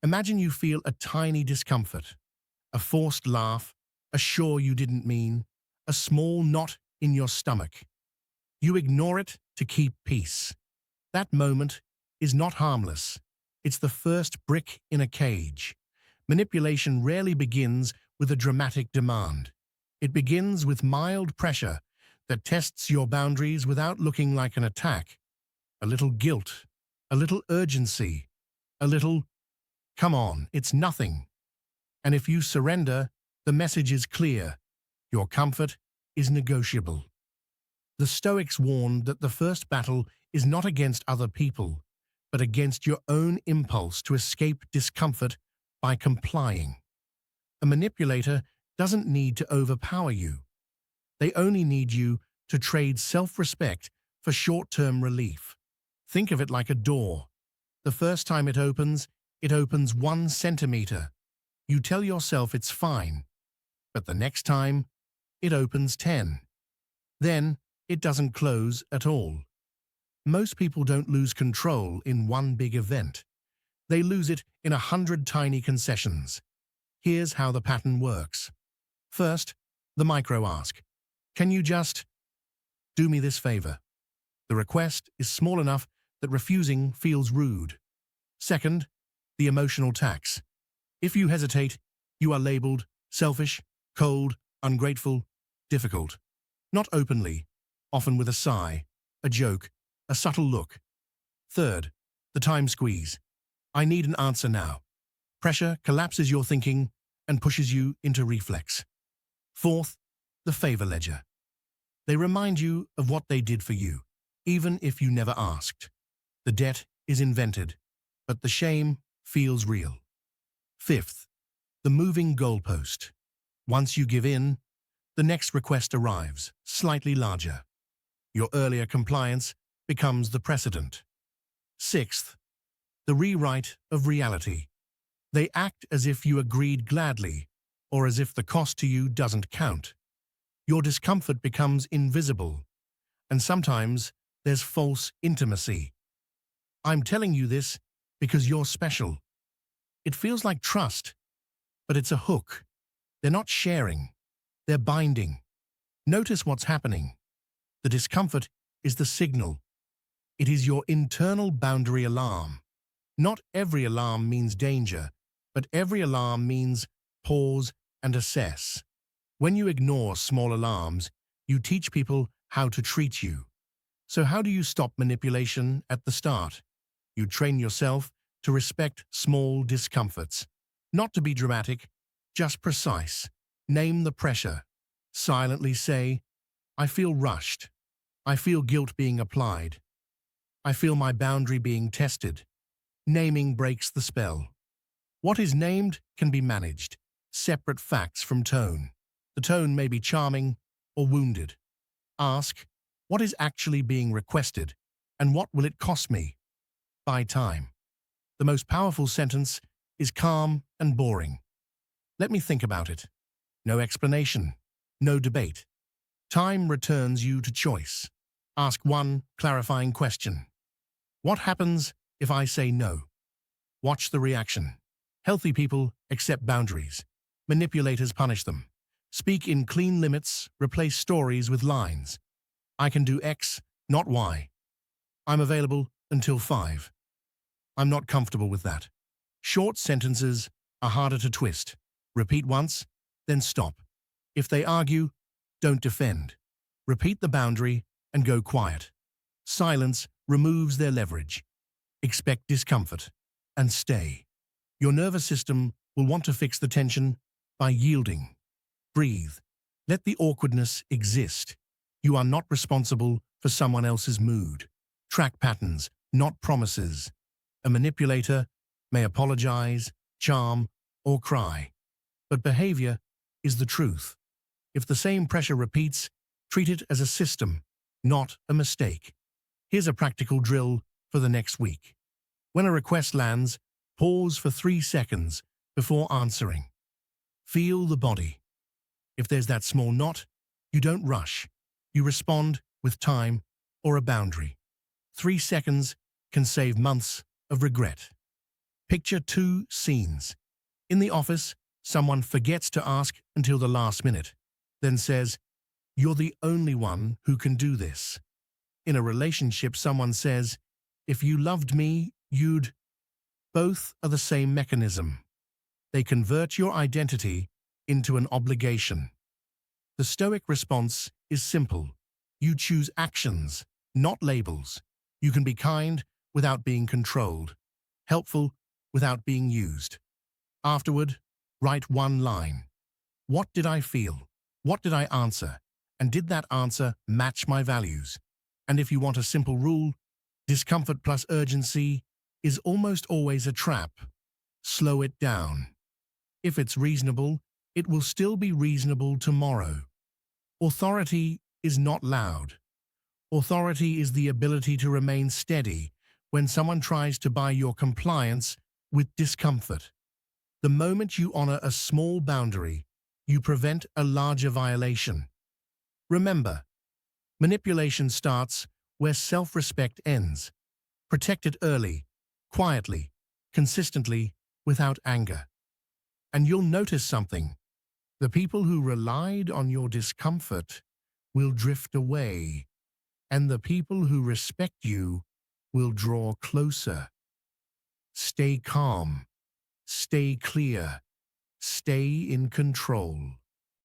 Imagine you feel a tiny discomfort, a forced laugh, a sure you didn't mean, a small knot in your stomach. You ignore it to keep peace. That moment is not harmless. It's the first brick in a cage. Manipulation rarely begins with a dramatic demand. It begins with mild pressure that tests your boundaries without looking like an attack. A little guilt, a little urgency, a little, come on, it's nothing. And if you surrender, the message is clear. Your comfort is negotiable. The Stoics warned that the first battle is not against other people, but against your own impulse to escape discomfort by complying. A manipulator doesn't need to overpower you. They only need you to trade self-respect for short-term relief. Think of it like a door. The first time it opens 1 centimeter. You tell yourself it's fine, but the next time, it opens 10. Then, it doesn't close at all. Most people don't lose control in one big event. They lose it in 100 tiny concessions. Here's how the pattern works. First, the micro-ask. Can you just do me this favor? The request is small enough that refusing feels rude. Second, the emotional tax. If you hesitate, you are labeled selfish, cold, ungrateful, difficult. Not openly, often with a sigh, a joke, a subtle look. Third, the time squeeze. I need an answer now. Pressure collapses your thinking and pushes you into reflex. Fourth, the favor ledger. They remind you of what they did for you, even if you never asked. The debt is invented, but the shame feels real. Fifth, the moving goalpost. Once you give in, the next request arrives, slightly larger. Your earlier compliance becomes the precedent. Sixth, the rewrite of reality. They act as if you agreed gladly, or as if the cost to you doesn't count. Your discomfort becomes invisible, and sometimes there's false intimacy. I'm telling you this because you're special. It feels like trust, but it's a hook. They're not sharing, they're binding. Notice what's happening. The discomfort is the signal. It is your internal boundary alarm. Not every alarm means danger, but every alarm means pause and assess. When you ignore small alarms, you teach people how to treat you. So how do you stop manipulation at the start? You train yourself to respect small discomforts. Not to be dramatic, just precise. Name the pressure. Silently say, I feel rushed. I feel guilt being applied. I feel my boundary being tested. Naming breaks the spell. What is named can be managed. Separate facts from tone. The tone may be charming or wounded. Ask, what is actually being requested, and what will it cost me? Buy time. The most powerful sentence is calm and boring. Let me think about it. No explanation. No debate. Time returns you to choice. Ask one clarifying question. What happens if I say no? Watch the reaction. Healthy people accept boundaries. Manipulators punish them. Speak in clean limits, replace stories with lines. I can do X, not Y. I'm available until 5. I'm not comfortable with that. Short sentences are harder to twist. Repeat once, then stop. If they argue, don't defend. Repeat the boundary and go quiet. Silence removes their leverage. Expect discomfort and stay. Your nervous system will want to fix the tension by yielding. Breathe. Let the awkwardness exist. You are not responsible for someone else's mood. Track patterns, not promises. A manipulator may apologize, charm, or cry, but behavior is the truth. If the same pressure repeats, treat it as a system, not a mistake. Here's a practical drill for the next week. When a request lands, pause for 3 seconds before answering. Feel the body. If there's that small knot, you don't rush. You respond with time or a boundary. 3 seconds can save months of regret. Picture two scenes. In the office, someone forgets to ask until the last minute, then says, "You're the only one who can do this." In a relationship, someone says, "If you loved me, you'd..." Both are the same mechanism. They convert your identity into an obligation. The Stoic response is simple. You choose actions, not labels. You can be kind without being controlled, helpful without being used. Afterward, write one line. What did I feel? What did I answer? And did that answer match my values? And if you want a simple rule, discomfort plus urgency is almost always a trap. Slow it down. If it's reasonable, it will still be reasonable tomorrow. Authority is not loud. Authority is the ability to remain steady when someone tries to buy your compliance with discomfort. The moment you honor a small boundary, you prevent a larger violation. Remember, manipulation starts where self-respect ends. Protect it early, quietly, consistently, without anger. And you'll notice something. The people who relied on your discomfort will drift away, and the people who respect you will draw closer. Stay calm, stay clear, stay in control.